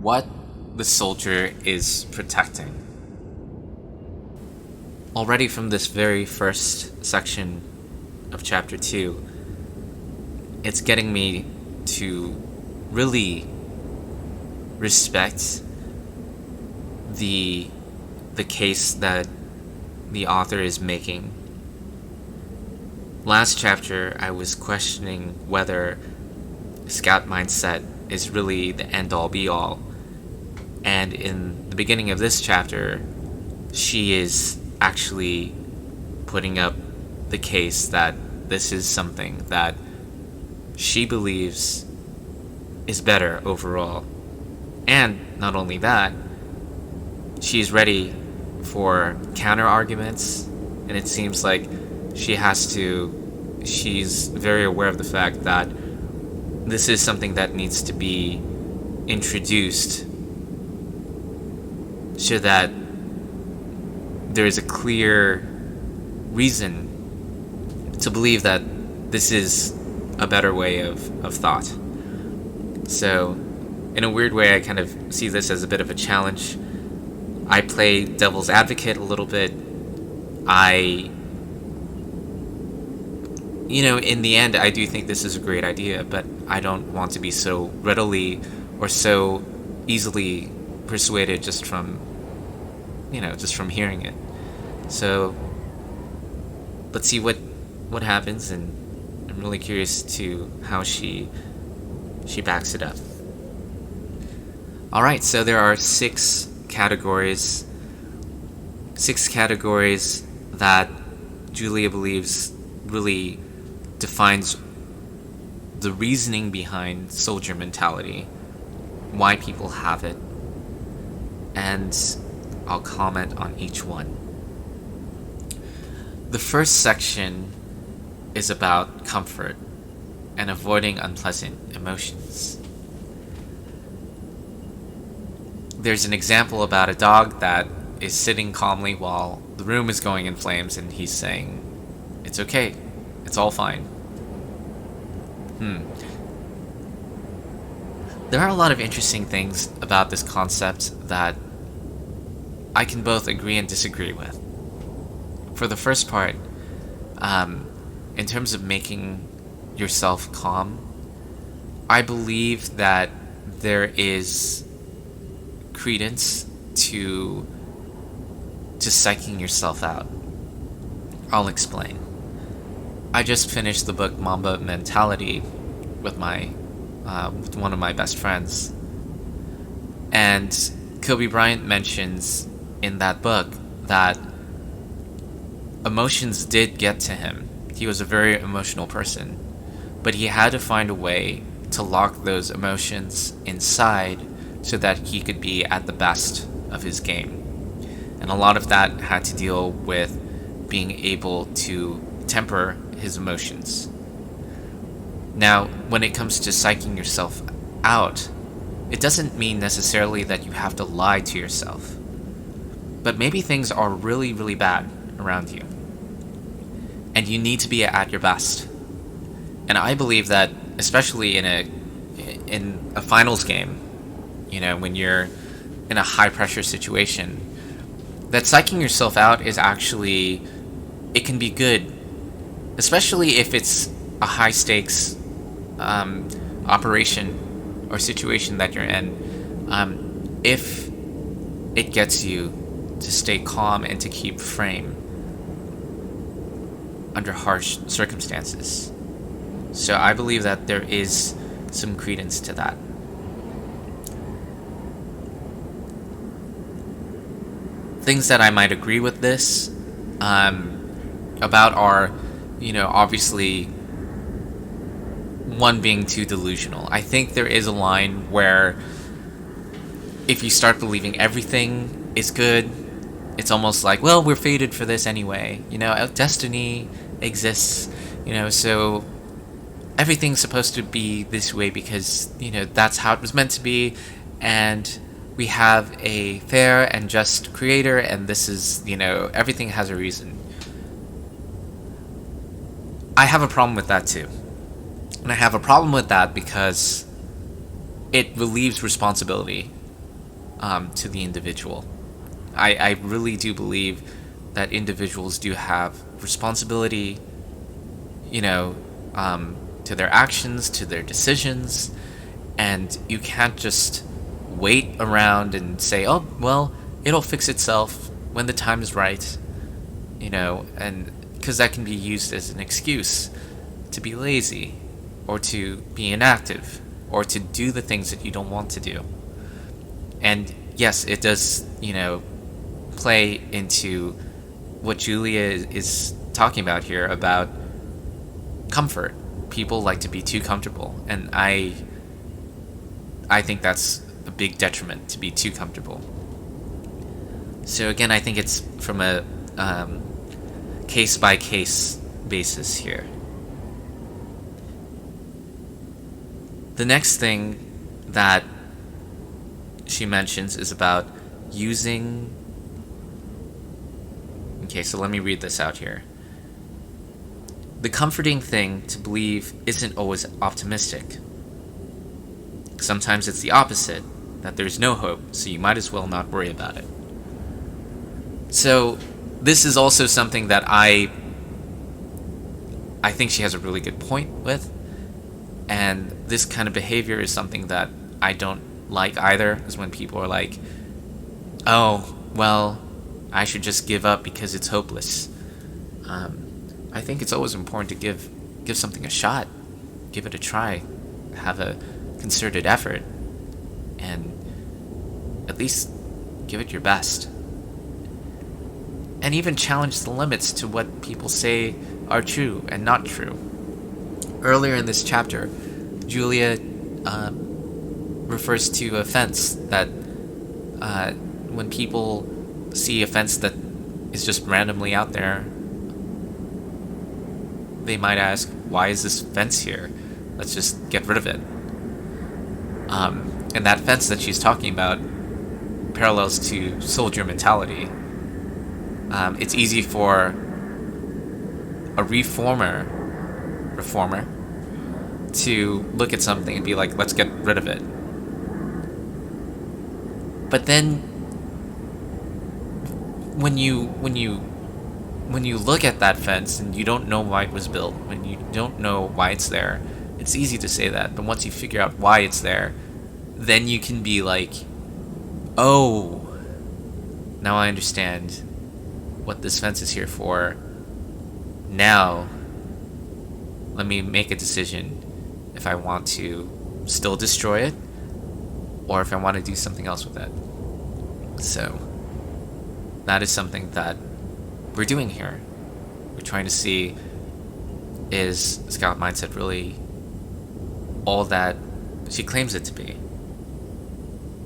what the soldier is protecting. Already from this very first section of chapter 2, it's getting me to really respect the case that the author is making. Last chapter, I was questioning whether scout mindset is really the end-all be-all, and in the beginning of this chapter, she is actually putting up the case that this is something that she believes is better overall. And not only that, she's ready for counter arguments, and it seems like she's very aware of the fact that this is something that needs to be introduced so that there is a clear reason to believe that this is a better way of thought. So, in a weird way, I kind of see this as a bit of a challenge. I play devil's advocate a little bit. In the end, I do think this is a great idea, but I don't want to be so readily or so easily persuaded just from hearing it. So let's see what happens, and I'm really curious to how she backs it up. All right, so there are six categories that Julia believes really defines the reasoning behind soldier mentality, why people have it, and I'll comment on each one. The first section is about comfort and avoiding unpleasant emotions. There's an example about a dog that is sitting calmly while the room is going in flames, and he's saying, "It's okay, it's all fine." There are a lot of interesting things about this concept that I can both agree and disagree with. For the first part, in terms of making yourself calm, I believe that there is credence to psyching yourself out. I'll explain. I just finished the book Mamba Mentality with with one of my best friends, and Kobe Bryant mentions in that book that emotions did get to him. He was a very emotional person, but he had to find a way to lock those emotions inside so that he could be at the best of his game. And a lot of that had to deal with being able to temper his emotions. Now, when it comes to psyching yourself out, it doesn't mean necessarily that you have to lie to yourself. But maybe things are really, really bad around you, and you need to be at your best. And I believe that, especially in a finals game, when you're in a high pressure situation, that psyching yourself out is actually, it can be good, especially if it's a high stakes operation or situation that you're in. If it gets you to stay calm and to keep frame under harsh circumstances. So I believe that there is some credence to that. Things that I might agree with this about are, obviously, one being too delusional. I think there is a line where if you start believing everything is good, it's almost like, well, we're fated for this anyway. Destiny exists, so everything's supposed to be this way because, that's how it was meant to be, and we have a fair and just creator, and this is, everything has a reason. I have a problem with that too. And I have a problem with that because it relieves responsibility to the individual. I really do believe that individuals do have responsibility, you know, to their actions, to their decisions, and you can't just wait around and say, oh, well, it'll fix itself when the time is right, and because that can be used as an excuse to be lazy or to be inactive or to do the things that you don't want to do. And yes, it does, play into what Julia is talking about here about comfort. People like to be too comfortable, and I think that's a big detriment, to be too comfortable. So again, I think it's from a case by case basis here. The next thing that she mentions is about using. Okay, so let me read this out here. The comforting thing to believe isn't always optimistic. Sometimes it's the opposite, that there's no hope, so you might as well not worry about it. So this is also something that I think she has a really good point with, and this kind of behavior is something that I don't like either, is when people are like, oh, well, I should just give up because it's hopeless. I think it's always important to give something a shot, give it a try, have a concerted effort, and at least give it your best. And even challenge the limits to what people say are true and not true. Earlier in this chapter, Julia refers to a fence that when people see a fence that is just randomly out there, they might ask, why is this fence here? Let's just get rid of it. And that fence that she's talking about parallels to soldier mentality. It's easy for a reformer to look at something and be like, let's get rid of it. But then when you look at that fence and you don't know why it was built, when you don't know why it's there, it's easy to say that. But once you figure out why it's there, then you can be like, oh, now I understand what this fence is here for. Now let me make a decision if I want to still destroy it or if I want to do something else with it. So that is something that we're doing here. We're trying to see, is Scout Mindset really all that she claims it to be?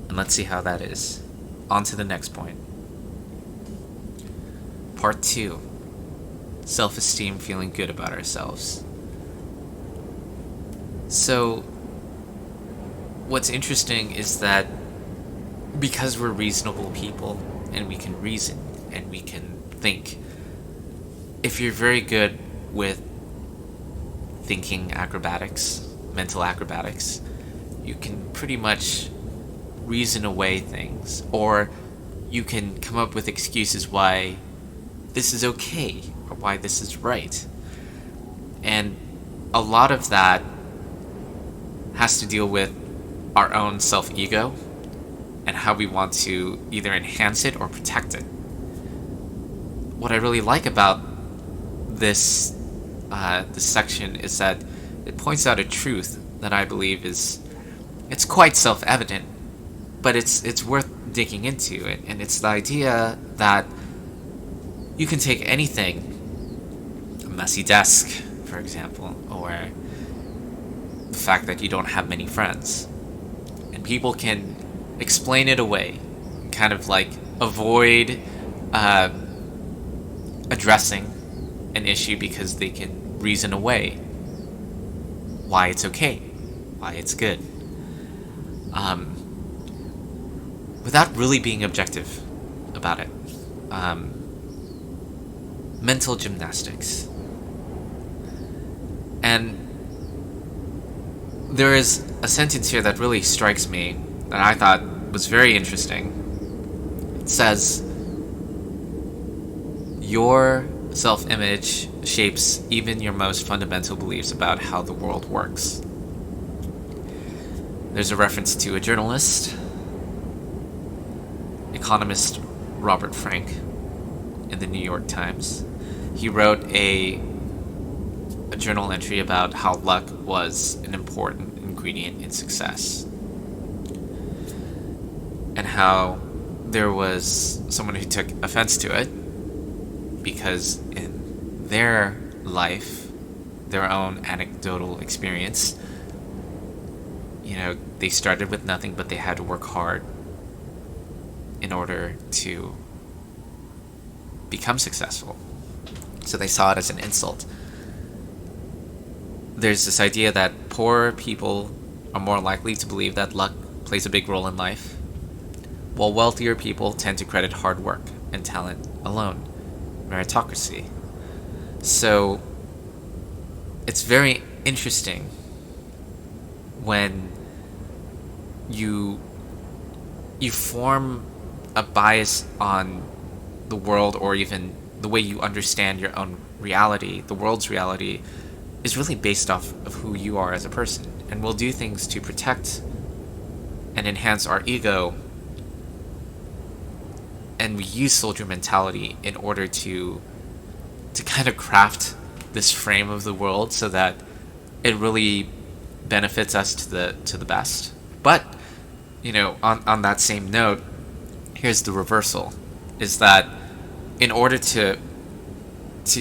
And let's see how that is. On to the next point. Part 2. Self-esteem, feeling good about ourselves. So, what's interesting is that because we're reasonable people and we can reason and we can think, if you're very good with thinking acrobatics, mental acrobatics, you can pretty much reason away things, or you can come up with excuses why this is okay or why this is right. And a lot of that has to deal with our own self-ego and how we want to either enhance it or protect it. What I really like about this section is that it points out a truth that I believe it's quite self-evident, but it's worth digging into, and it's the idea that you can take anything, a messy desk, for example, or the fact that you don't have many friends, and people can explain it away, kind of like avoid addressing an issue because they can reason away why it's okay, why it's good, without really being objective about it. Mental gymnastics. And there is a sentence here that really strikes me that I thought was very interesting. It says, your self-image shapes even your most fundamental beliefs about how the world works. There's a reference to a journalist, economist Robert Frank, in the New York Times. He wrote a journal entry about how luck was an important ingredient in success, and how there was someone who took offense to it because in their life, their own anecdotal experience, they started with nothing, but they had to work hard in order to become successful. So they saw it as an insult. There's this idea that poor people are more likely to believe that luck plays a big role in life, while wealthier people tend to credit hard work and talent alone, meritocracy. So it's very interesting when you form a bias on the world, or even the way you understand your own reality. The world's reality is really based off of who you are as a person, and we'll do things to protect and enhance our ego, and we use soldier mentality in order to kind of craft this frame of the world so that it really benefits us to the best. But on that same note, here's the reversal, is that in order to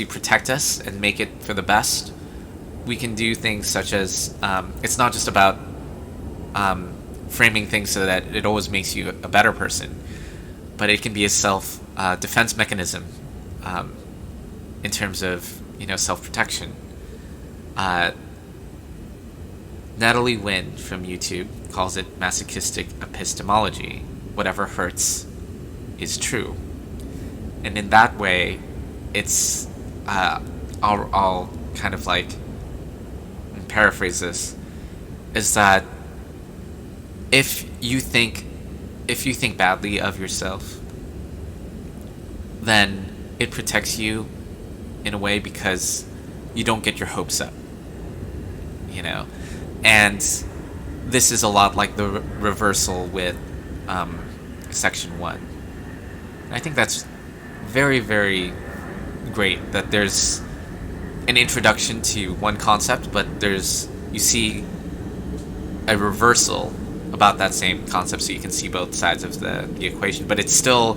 protect us and make it for the best, we can do things such as, it's not just about framing things so that it always makes you a better person, but it can be a self-defense mechanism in terms of self-protection. Natalie Wynn from YouTube calls it masochistic epistemology. Whatever hurts is true. And in that way, it's I'll kind of like paraphrase this, is that if you think badly of yourself, then it protects you in a way because you don't get your hopes up, and this is a lot like the reversal with section 1. I think that's very, very great that there's an introduction to one concept, but you see a reversal about that same concept, so you can see both sides of the equation. But it still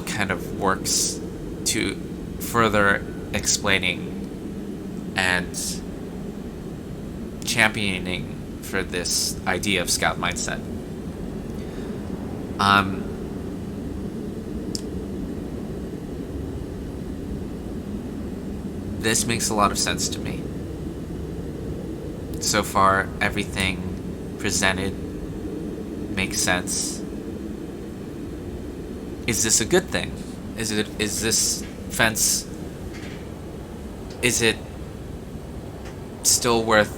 kind of works to further explaining and championing for this idea of scout mindset. This makes a lot of sense to me. So far, everything presented makes sense. Is this a good thing? Is this fence, is it still worth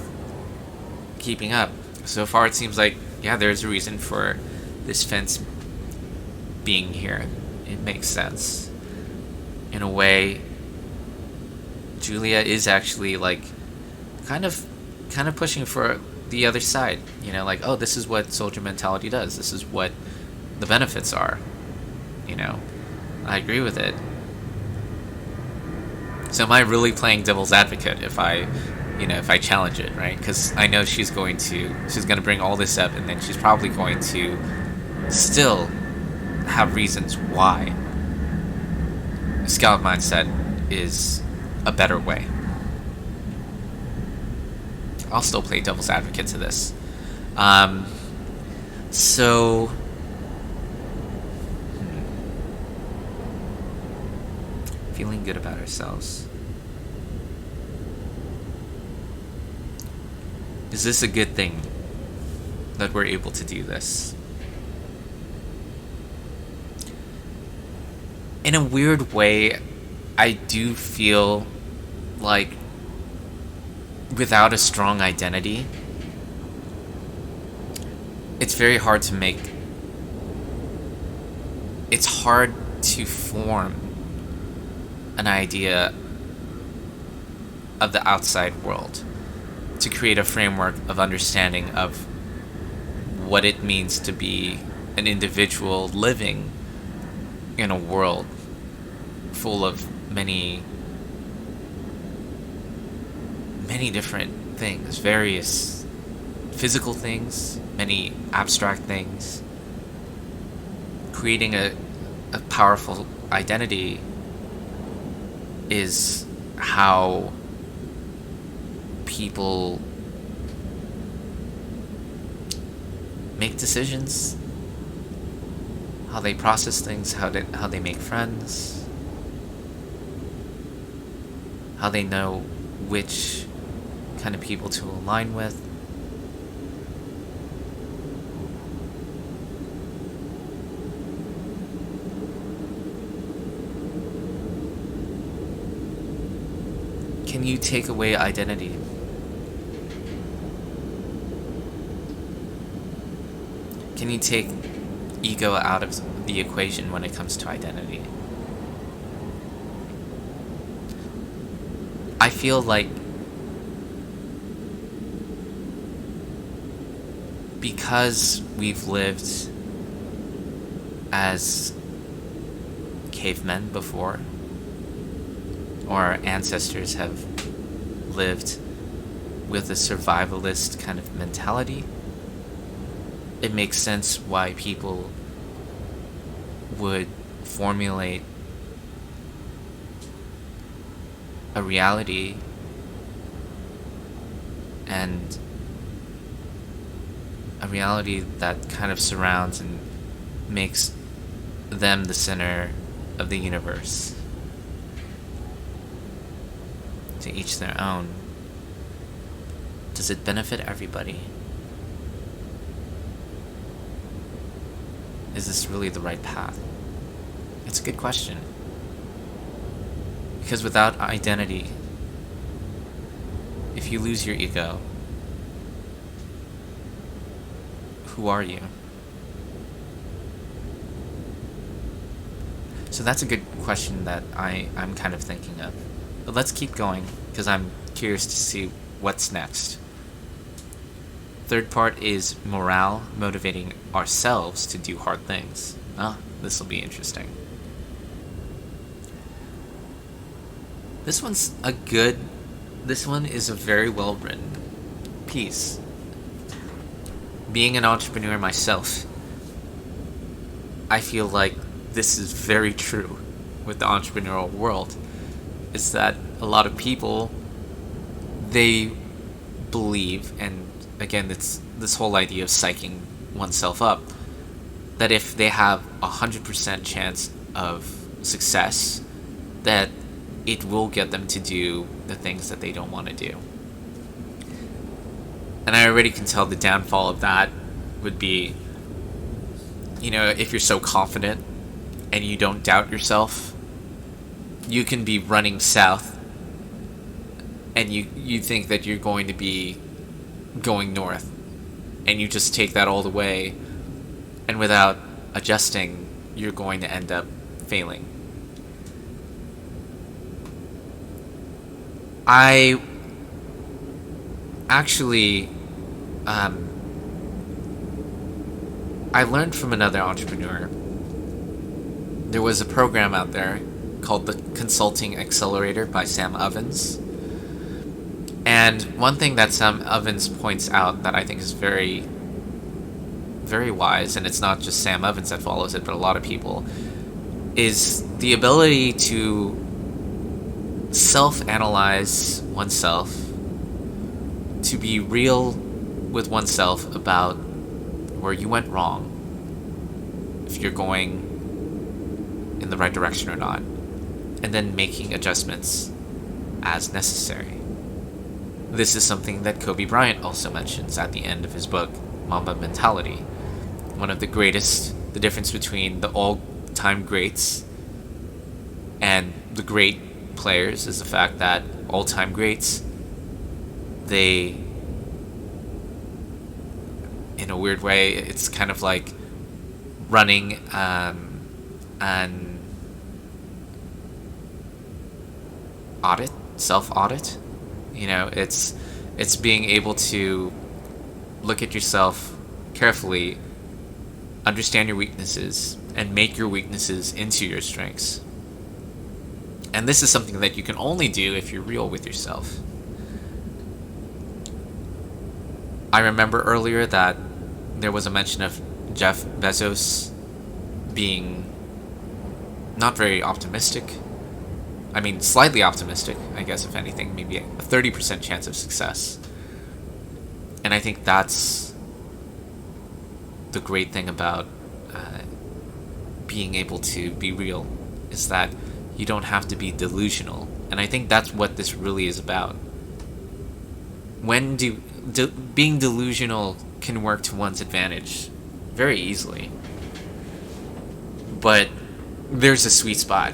keeping up? So far, it seems like, yeah, there's a reason for this fence being here. It makes sense. In a way, Julia is actually like kind of pushing for the other side, oh, this is what soldier mentality does. This is what the benefits are. I agree with it. So am I really playing devil's advocate if I challenge it, right? Because I know she's going to bring all this up, and then she's probably going to still have reasons why scout mindset is a better way. I'll still play devil's advocate to this. So feeling good about ourselves. Is this a good thing that we're able to do this? In a weird way, I do feel like without a strong identity, it's very hard to make. It's hard to form an idea of the outside world, to create a framework of understanding of what it means to be an individual living in a world full of many different things, various physical things, many abstract things. Creating a powerful identity is how people make decisions, how they process things, how they make friends, how they know which kind of people to align with. Can you take away identity? Can you take ego out of the equation when it comes to identity? I feel like because we've lived as cavemen before, or our ancestors have lived with a survivalist kind of mentality, it makes sense why people would formulate a reality and a reality that kind of surrounds and makes them the center of the universe. To each their own. Does it benefit everybody? Is this really the right path? It's a good question. Because without identity, if you lose your ego, who are you? So that's a good question that I'm kind of thinking of. But let's keep going, because I'm curious to see what's next. Third part is morale, motivating ourselves to do hard things. This will be interesting. This one is a very well written piece. Being an entrepreneur myself, I feel like this is very true with the entrepreneurial world. Is that a lot of people, they believe, and again, it's this whole idea of psyching oneself up, that if they have 100% chance of success, that it will get them to do the things that they don't want to do. And I already can tell the downfall of that would be, if you're so confident and you don't doubt yourself, you can be running south and you think that you're going to be going north, and you just take that all the way, and without adjusting, you're going to end up failing. I actually I learned from another entrepreneur. There was a program out there called the Consulting Accelerator by Sam Ovens. And one thing that Sam Ovens points out that I think is very, very wise, and it's not just Sam Ovens that follows it, but a lot of people, is the ability to self-analyze oneself, to be real with oneself about where you went wrong, if you're going in the right direction or not, and then making adjustments as necessary. This is something that Kobe Bryant also mentions at the end of his book, Mamba Mentality. One of the difference between the all-time greats and the great players is the fact that all-time greats, they in a weird way, it's kind of like running an audit, self audit. It's being able to look at yourself carefully, understand your weaknesses, and make your weaknesses into your strengths. And this is something that you can only do if you're real with yourself. I remember earlier that there was a mention of Jeff Bezos being not very optimistic. I mean, slightly optimistic, I guess, if anything, maybe a 30% chance of success. And I think that's the great thing about being able to be real, is that you don't have to be delusional. And I think that's what this really is about. Being delusional can work to one's advantage very easily. But there's a sweet spot,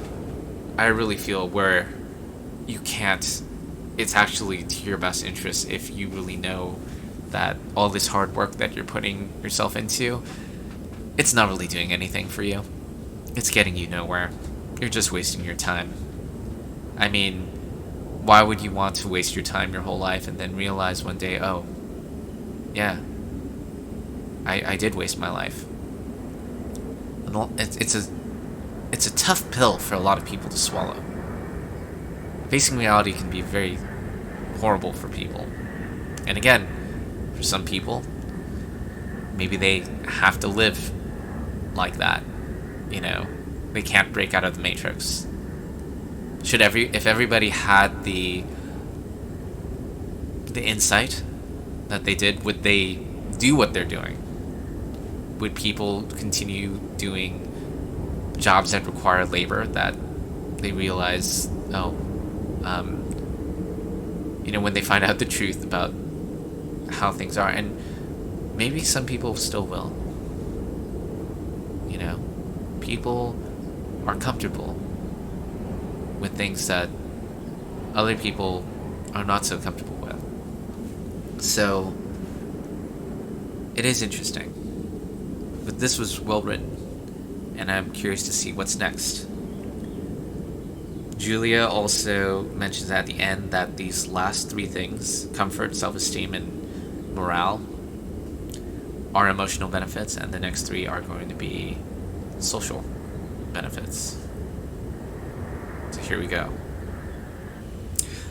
I really feel, where you can't. It's actually to your best interest if you really know that all this hard work that you're putting yourself into, it's not really doing anything for you. It's getting you nowhere. You're just wasting your time. I mean, why would you want to waste your time your whole life and then realize one day, oh, yeah, I did waste my life. It's a tough pill for a lot of people to swallow. Facing reality can be very horrible for people. And again, for some people, maybe they have to live like that. They can't break out of the matrix. If everybody had the insight that they did, would they do what they're doing? Would people continue doing jobs that require labor that they realize, when they find out the truth about how things are? And maybe some people still will. People are comfortable with things that other people are not so comfortable with. So it is interesting. But this was well written, and I'm curious to see what's next. Julia also mentions at the end that these last three things, comfort, self-esteem, and morale, are emotional benefits, and the next three are going to be social benefits. So here we go.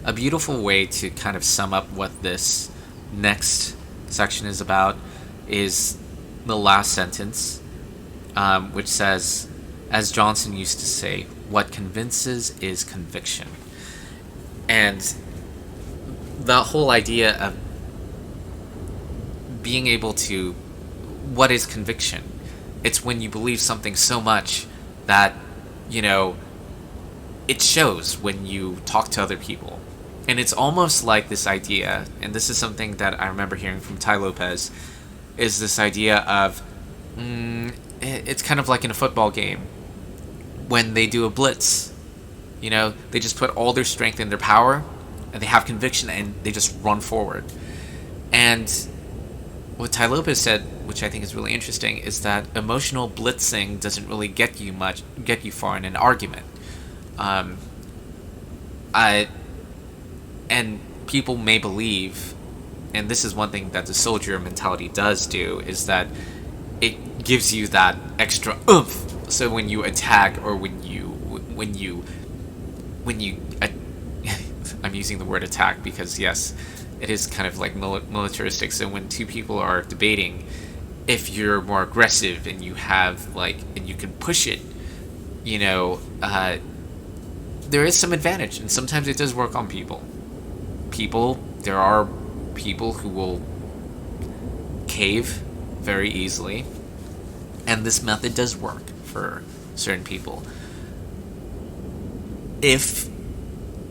A beautiful way to kind of sum up what this next section is about is the last sentence, which says, as Johnson used to say, what convinces is conviction. And the whole idea of being able to, what is conviction? It's when you believe something so much that, it shows when you talk to other people. And it's almost like this idea, and this is something that I remember hearing from Tai Lopez, is this idea of, it's kind of like in a football game, when they do a blitz, they just put all their strength and their power, and they have conviction, and they just run forward. And what Tai Lopez said, which I think is really interesting, is that emotional blitzing doesn't really get you far in an argument. And people may believe, and this is one thing that the soldier mentality does do, is that it gives you that extra oomph. So when you attack, or when you I'm using the word attack because yes, it is kind of like militaristic. So when two people are debating, if you're more aggressive and you have and you can push it, there is some advantage, and sometimes it does work on people. There are people who will cave very easily, and this method does work for certain people. If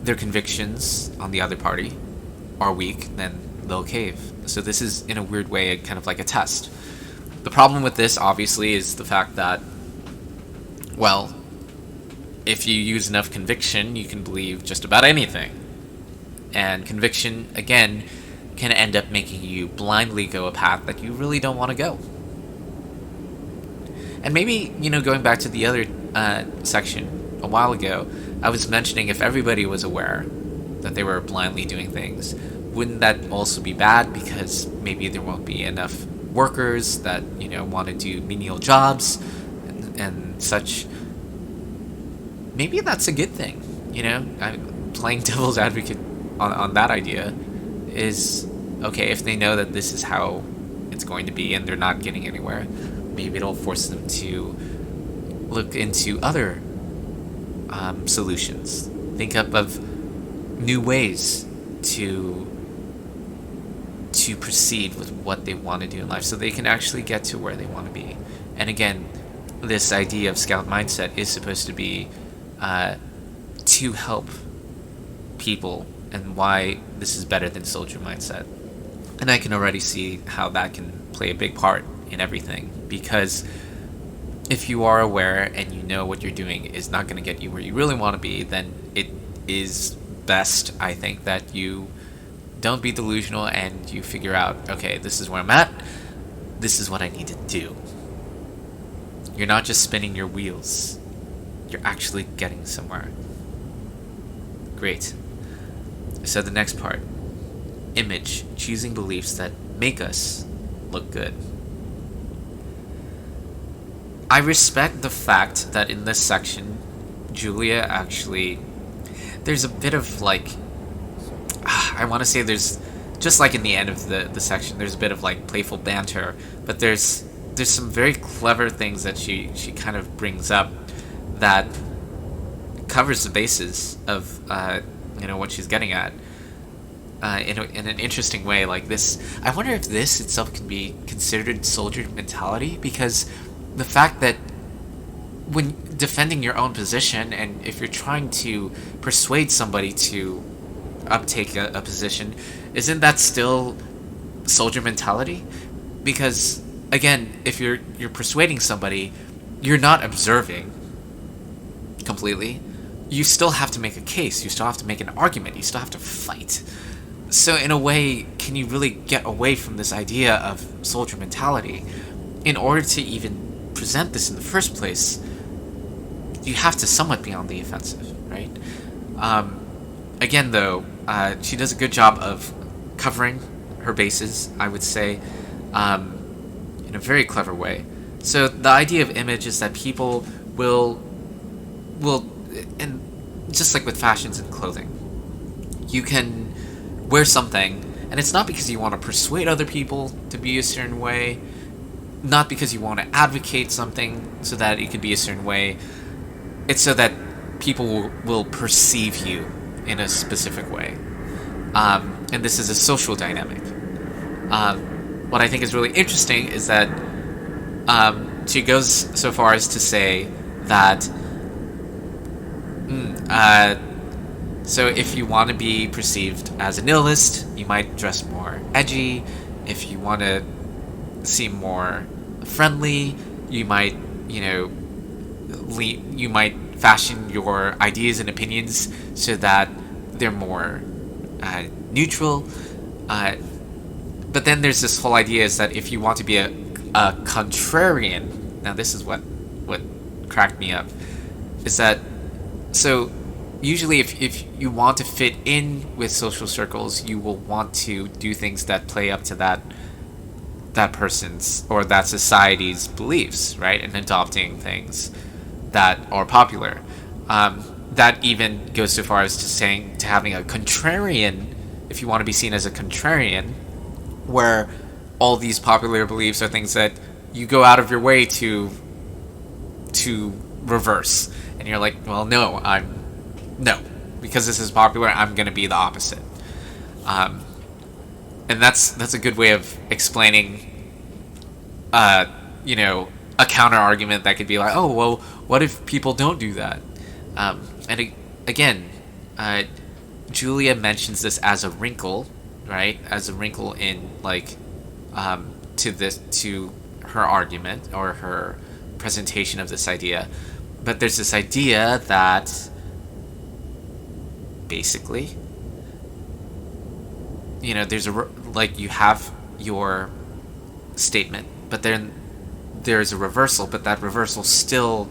their convictions on the other party are weak, then they'll cave. So this is, in a weird way, kind of like a test. The problem with this, obviously, is the fact that, well, if you use enough conviction, you can believe just about anything. And conviction, again, can end up making you blindly go a path that you really don't want to go. And maybe, going back to the other section a while ago, I was mentioning if everybody was aware that they were blindly doing things, wouldn't that also be bad? Because maybe there won't be enough workers that, want to do menial jobs and such. Maybe that's a good thing, I'm playing devil's advocate on that idea. Is okay if they know that this is how it's going to be and they're not getting anywhere. Maybe it'll force them to look into other solutions. Think up of new ways to proceed with what they want to do in life, so they can actually get to where they want to be. And again, this idea of scout mindset is supposed to be to help people, and why this is better than soldier mindset. And I can already see how that can play a big part in everything, because if you are aware and you know what you're doing is not going to get you where you really want to be, then it is best, I think, that you don't be delusional and you figure out, okay, this is where I'm at, this is what I need to do. You're not just spinning your wheels, you're actually getting somewhere. Great. So the next part, image, choosing beliefs that make us look good. I respect the fact that in this section, Julia actually, there's a bit of I want to say there's, just like in the end of the section, there's a bit of playful banter, but there's some very clever things that she kind of brings up that covers the basis of what she's getting at in an interesting way. Like this, I wonder if this itself can be considered soldier mentality, because the fact that when defending your own position, and if you're trying to persuade somebody to uptake a position, isn't that still soldier mentality? Because again, if you're persuading somebody, you're not observing completely. You still have to make a case, you still have to make an argument, you still have to fight. So in a way, can you really get away from this idea of soldier mentality? In order to even present this in the first place, you have to somewhat be on the offensive, right? Again, though, she does a good job of covering her bases, I would say, in a very clever way. So the idea of image is that people will, and just like with fashions and clothing, you can wear something, and it's not because you want to persuade other people to be a certain way, not because you want to advocate something so that it could be a certain way. It's so that people will perceive you in a specific way. And this is a social dynamic. What I think is really interesting is that she goes so far as to say that so if you want to be perceived as a nihilist, you might dress more edgy. If you want to seem more friendly, you might, you might fashion your ideas and opinions so that they're more neutral. But then there's this whole idea is that if you want to be a contrarian, now this is what cracked me up, is that, so usually if you want to fit in with social circles, you will want to do things that play up to that person's or that society's beliefs, right? And adopting things that are popular. That even goes so far as to having a contrarian, if you want to be seen as a contrarian, where all these popular beliefs are things that you go out of your way to reverse, and you're like, well, no, because this is popular, I'm going to be the opposite. And that's a good way of explaining, a counter argument that could be like, oh, well, what if people don't do that? And again, Julia mentions this as a wrinkle, right? As a wrinkle in to her argument or her presentation of this idea. But there's this idea that basically, there's a like you have your statement, but then there's a reversal, but that reversal still,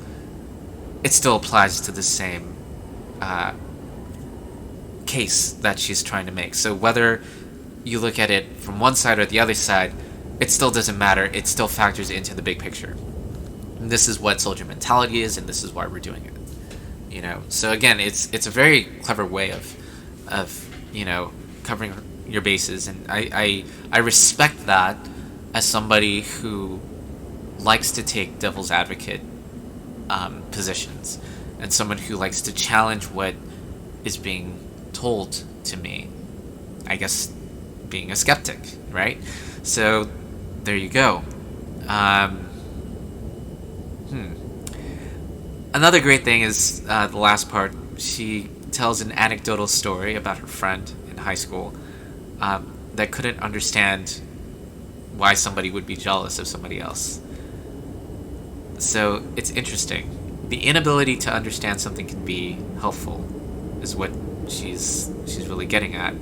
it still applies to the same uh, case that she's trying to make. So whether you look at it from one side or the other side, it still doesn't matter. It still factors into the big picture. And this is what soldier mentality is, and this is why we're doing it. So again, it's a very clever way of covering your bases, and I respect that as somebody who likes to take devil's advocate positions, and someone who likes to challenge what is being told to me. I guess being a skeptic, right? So there you go. Another great thing is the last part. She tells an anecdotal story about her friend in high school that couldn't understand why somebody would be jealous of somebody else. So it's interesting. The inability to understand something can be helpful, is what she's really getting at.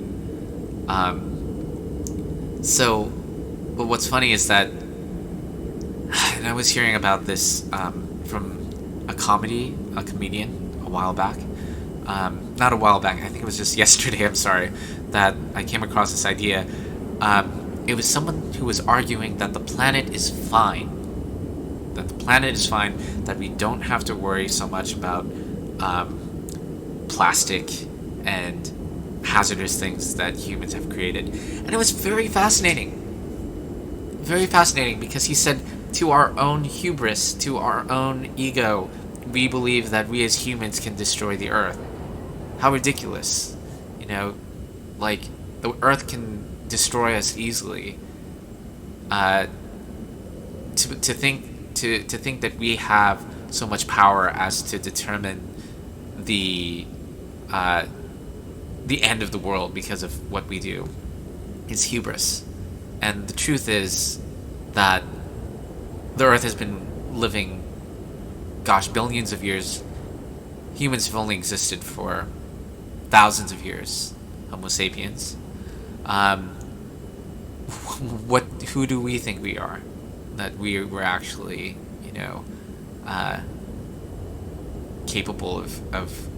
But what's funny is that, and I was hearing about this from a comedian a while back. Not a while back, I think it was just yesterday, I'm sorry, that I came across this idea. It was someone who was arguing that the planet is fine. That the planet is fine, that we don't have to worry so much about plastic and hazardous things that humans have created. And it was very fascinating. Very fascinating, because he said, to our own hubris, to our own ego, we believe that we as humans can destroy the Earth. How ridiculous. Like, the Earth can destroy us easily. To think that we have so much power as to determine the end of the world because of what we do is hubris. And the truth is that the Earth has been living, billions of years. Humans have only existed for thousands of years. Homo sapiens. Who do we think we are? That we're actually, capable of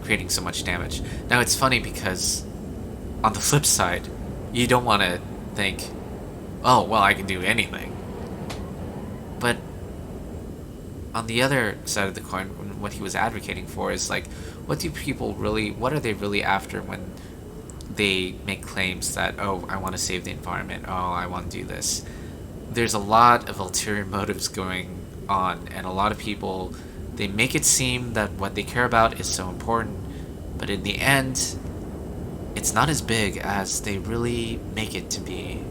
creating so much damage. Now, it's funny because on the flip side, you don't want to think, oh, well, I can do anything. But on the other side of the coin, what he was advocating for is like, what are they really after when they make claims that, oh, I want to save the environment, oh, I want to do this. There's a lot of ulterior motives going on, and a lot of people, they make it seem that what they care about is so important, but in the end, it's not as big as they really make it to be.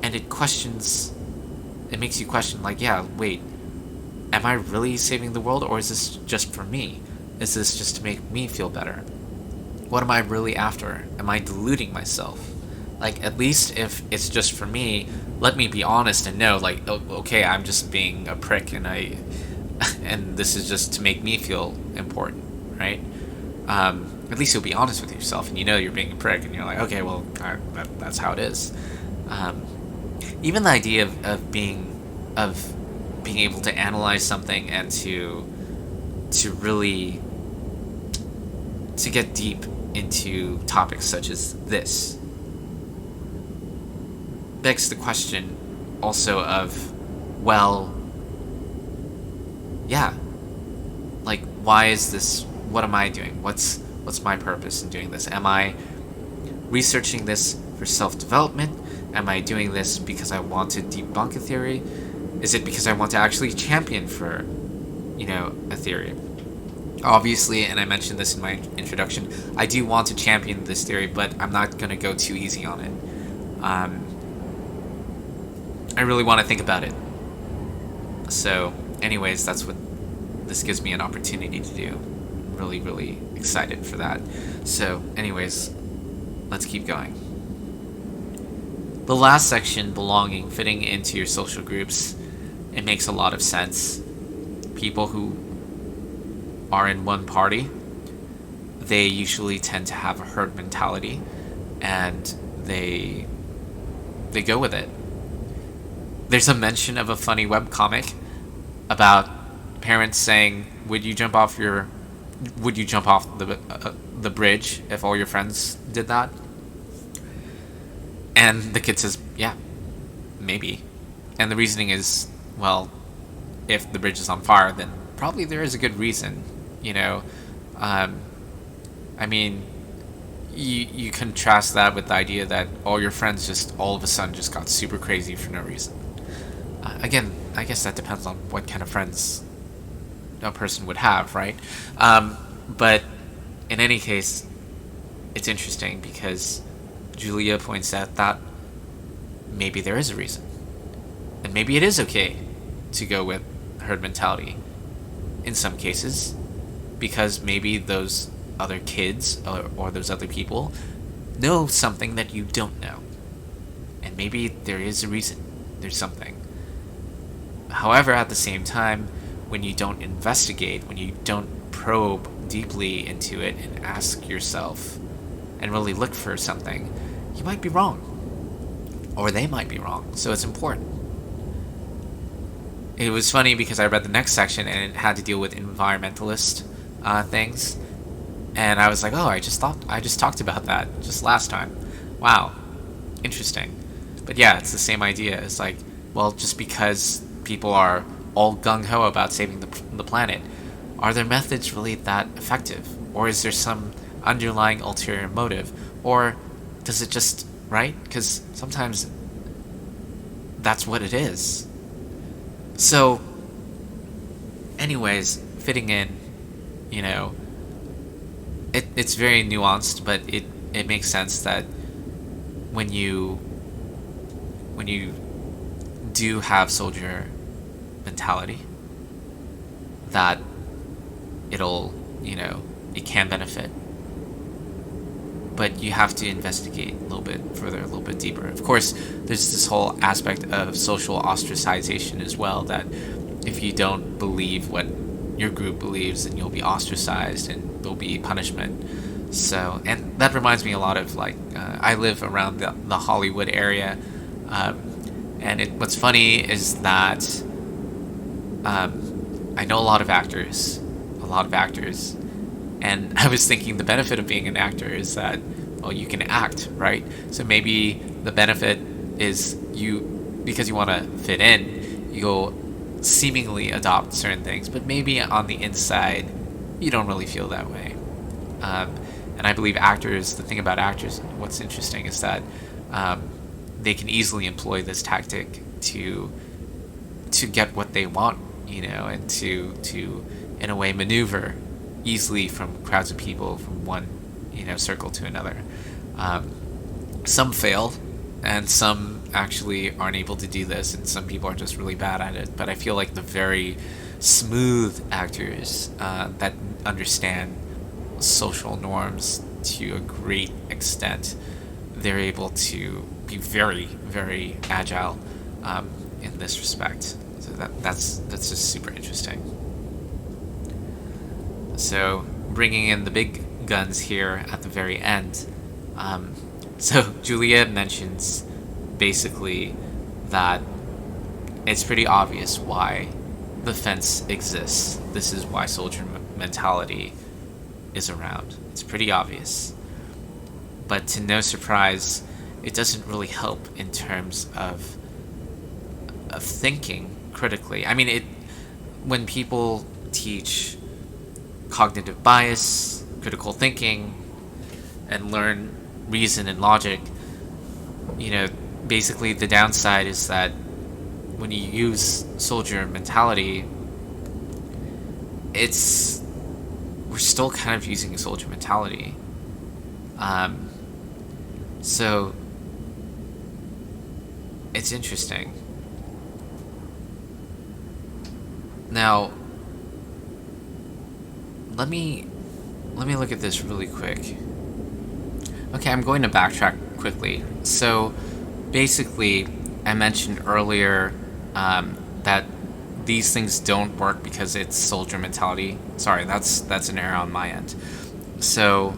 And it makes you question, like, yeah, wait, am I really saving the world, or is this just for me? Is this just to make me feel better? What am I really after? Am I deluding myself? Like, at least if it's just for me, let me be honest and know, like, oh, okay, I'm just being a prick, and this is just to make me feel important, right? At least you'll be honest with yourself, and you're being a prick, and you're like, okay, well, that's how it is. Even the idea of being able to analyze something and to really to get deep into topics such as this begs the question also of, well, yeah, like, why is this? What am I doing? What's my purpose in doing this? Am I researching this for self-development? Am I doing this because I want to debunk a theory? Is it because I want to actually champion for, a theory? Obviously, and I mentioned this in my introduction, I do want to champion this theory, but I'm not going to go too easy on it. I really want to think about it. So, anyways, that's what this gives me an opportunity to do. I'm really, really excited for that. So, anyways, let's keep going. The last section, belonging, fitting into your social groups, it makes a lot of sense. People who are in one party, they usually tend to have a herd mentality, and they they go with it. There's a mention of a funny webcomic about parents saying, would you jump off the bridge if all your friends did that?" And the kid says, "Yeah, maybe." And the reasoning is, well, if the bridge is on fire, then probably there is a good reason, you know. Um, I mean, you contrast that with the idea that all your friends just all of a sudden just got super crazy for no reason. Again, I guess that depends on what kind of friends a person would have, right? But in any case, it's interesting because Julia points out that maybe there is a reason. And maybe it is okay to go with herd mentality in some cases, because maybe those other kids or those other people know something that you don't know. And maybe there is a reason. There's something. However, at the same time, when you don't investigate, when you don't probe deeply into it and ask yourself and really look for something, you might be wrong. Or they might be wrong. So it's important. It was funny because I read the next section and it had to deal with environmentalist things. And I was like, oh, I just talked about that just last time. Wow. Interesting. But yeah, it's the same idea. It's like, well, just because people are all gung-ho about saving the planet, are their methods really that effective? Or is there some underlying ulterior motive? Or does it just, right? Because sometimes that's what it is. So, anyways, fitting in, you know, it's very nuanced, but it makes sense that when you do have soldier mentality, that it can benefit, but you have to investigate a little bit further, a little bit deeper. Of course, there's this whole aspect of social ostracization as well, that if you don't believe what your group believes, then you'll be ostracized and there'll be punishment. So, and that reminds me a lot of, like, I live around the Hollywood area, and what's funny is that I know a lot of actors, and I was thinking the benefit of being an actor is that, well, you can act, right? So maybe the benefit is because you want to fit in, you'll seemingly adopt certain things, but maybe on the inside, you don't really feel that way. And I believe the thing about actors, what's interesting is that they can easily employ this tactic to get what they want, and to in a way maneuver easily from crowds of people from one circle to another. Some fail, and some actually aren't able to do this, and some people are just really bad at it. But I feel like the very smooth actors that understand social norms to a great extent, they're able to be very, very agile in this respect. So that's just super interesting. So bringing in the big guns here at the very end. So Julia mentions basically that it's pretty obvious why the fence exists. This is why soldier mentality is around. It's pretty obvious. But to no surprise, it doesn't really help in terms of thinking critically. I mean, when people teach cognitive bias, critical thinking, and learn reason and logic, basically the downside is that when you use soldier mentality, we're still kind of using a soldier mentality. So it's interesting. Now, let me look at this really quick. Okay, I'm going to backtrack quickly. So, basically, I mentioned earlier that these things don't work because it's soldier mentality. Sorry, that's an error on my end. So,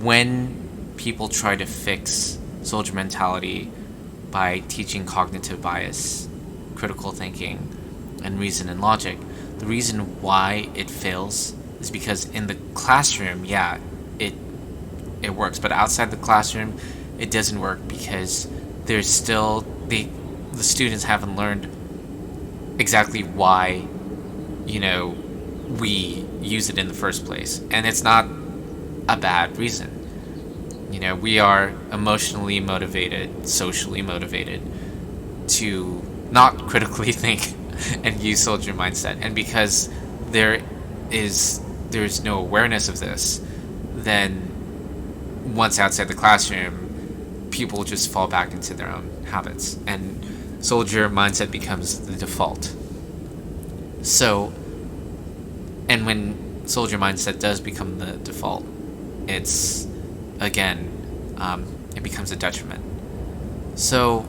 when people try to fix soldier mentality, by teaching cognitive bias, critical thinking, and reason and logic. The reason why it fails is because in the classroom, yeah, it it works, but outside the classroom, it doesn't work because there's still the students haven't learned exactly why, you know, we use it in the first place, and it's not a bad reason. You know, we are emotionally motivated, socially motivated to not critically think and use soldier mindset. And because there there's no awareness of this, then once outside the classroom, people just fall back into their own habits, and soldier mindset becomes the default. So, and when soldier mindset does become the default, it's again, it becomes a detriment. So,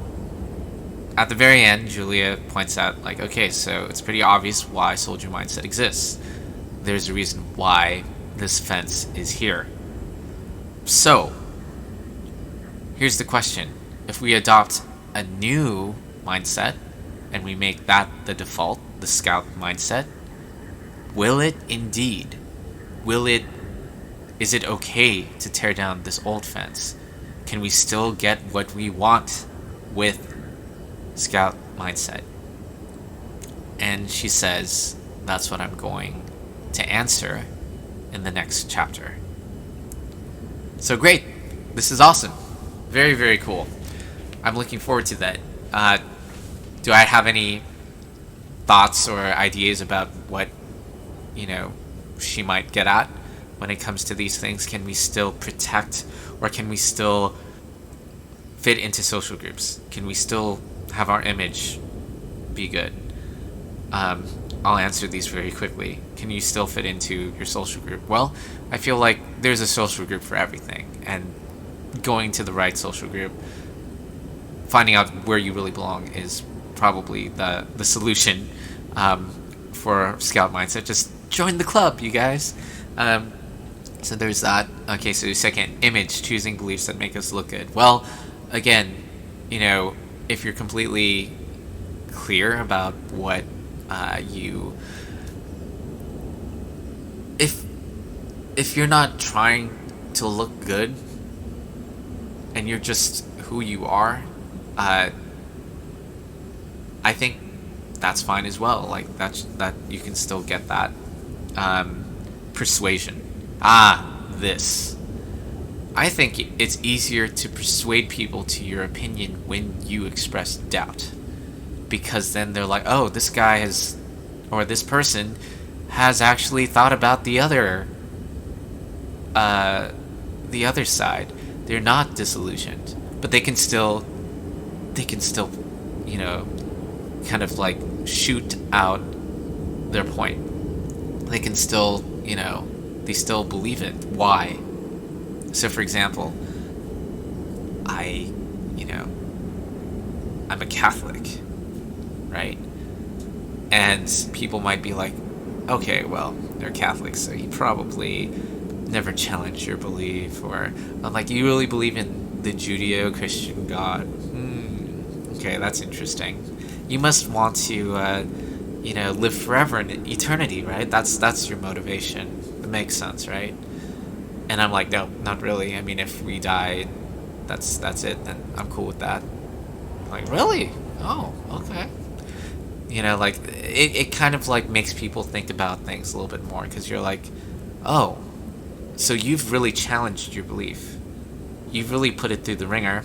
at the very end, Julia points out, like, okay, so it's pretty obvious why soldier mindset exists. There's a reason why this fence is here. So, here's the question. If we adopt a new mindset and we make that the default, the scout mindset, will it indeed? Is it okay to tear down this old fence? Can we still get what we want with scout mindset? And she says, that's what I'm going to answer in the next chapter. So great. This is awesome. Very, very cool. I'm looking forward to that. Do I have any thoughts or ideas about what, she might get at when it comes to these things? Can we still protect, or can we still fit into social groups? Can we still have our image be good? I'll answer these very quickly. Can you still fit into your social group? Well, I feel like there's a social group for everything, and going to the right social group, finding out where you really belong, is probably the solution for scout mindset. Just join the club, you guys. So there's that. Okay, so second, image, choosing beliefs that make us look good. Well, again, if you're completely clear about what if you're not trying to look good and you're just who you are, I think that's fine as well. Like that you can still get that persuasion. This. I think it's easier to persuade people to your opinion when you express doubt, because then they're like, oh, this guy has, or this person has actually thought about the other side. They're not disillusioned, but they can still kind of like shoot out their point. They can still, they still believe it. Why? So, for example, I'm a Catholic, right? And people might be like, okay, well, they're Catholics, so you probably never challenge your belief. Or I'm like, you really believe in the Judeo-Christian God? Okay, that's interesting. You must want to, live forever in eternity, right? That's your motivation. It makes sense, right? And I'm like, no, not really. I mean, if we die, that's it. Then I'm cool with that. I'm like, really? Oh, okay. It kind of like makes people think about things a little bit more, because you're like, oh, so you've really challenged your belief. You've really put it through the ringer.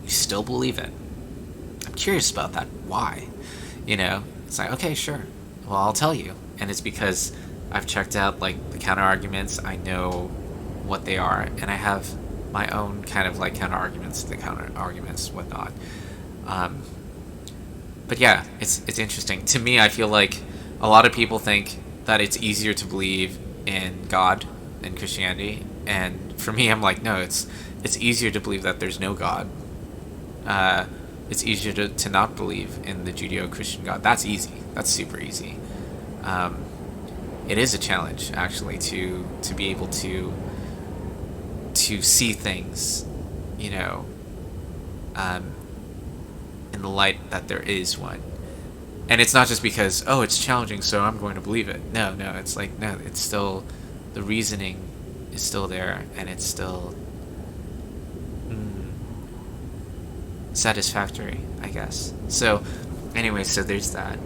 You still believe it. I'm curious about that. Why? It's like, okay, sure. Well, I'll tell you. And it's because I've checked out like the counter arguments. I know what they are, and I have my own kind of like counter arguments, whatnot. But yeah, it's interesting. To me, I feel like a lot of people think that it's easier to believe in God than Christianity, and for me, I'm like, no, it's easier to believe that there's no God. It's easier to not believe in the Judeo-Christian God. That's easy. That's super easy. It is a challenge, actually, to be able to see things, the light that there is one. And it's not just because, oh, it's challenging, so I'm going to believe it. No, it's like, no, it's still, the reasoning is still there, and it's still satisfactory, I guess. So, anyway, so there's that.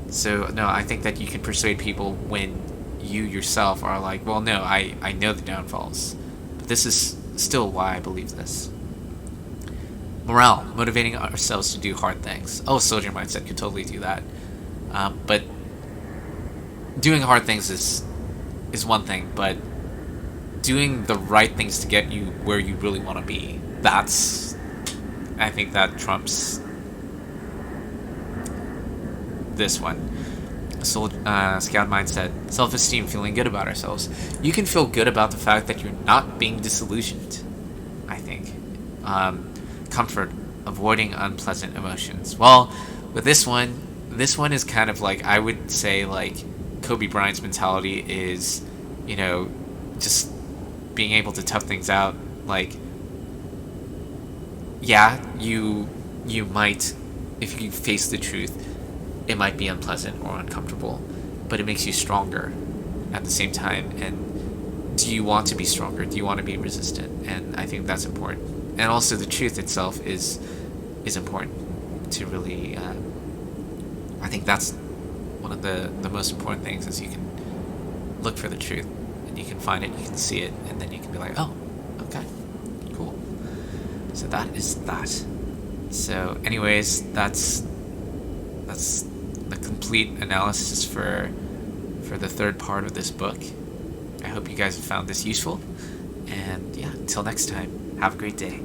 So, no, I think that you can persuade people when you yourself are like, well, no, I know the downfalls, but this is still why I believe this. Morale, motivating ourselves to do hard things. Oh, soldier mindset could totally do that. But doing hard things is one thing, but doing the right things to get you where you really want to be, I think that trumps this one. Scout mindset, self-esteem, feeling good about ourselves. You can feel good about the fact that you're not being disillusioned, I think. Comfort, avoiding unpleasant emotions. Well, with this one is kind of like, I would say, like, Kobe Bryant's mentality is, just being able to tough things out. Like, yeah, you might, if you face the truth, it might be unpleasant or uncomfortable, but it makes you stronger at the same time. And do you want to be stronger? Do you want to be resistant? And I think that's important. And also the truth itself is important to really, I think that's one of the most important things, is you can look for the truth and you can find it, you can see it, and then you can be like, oh, okay, cool. So that is that. So anyways, that's the complete analysis for the third part of this book. I hope you guys have found this useful, and yeah, until next time, have a great day.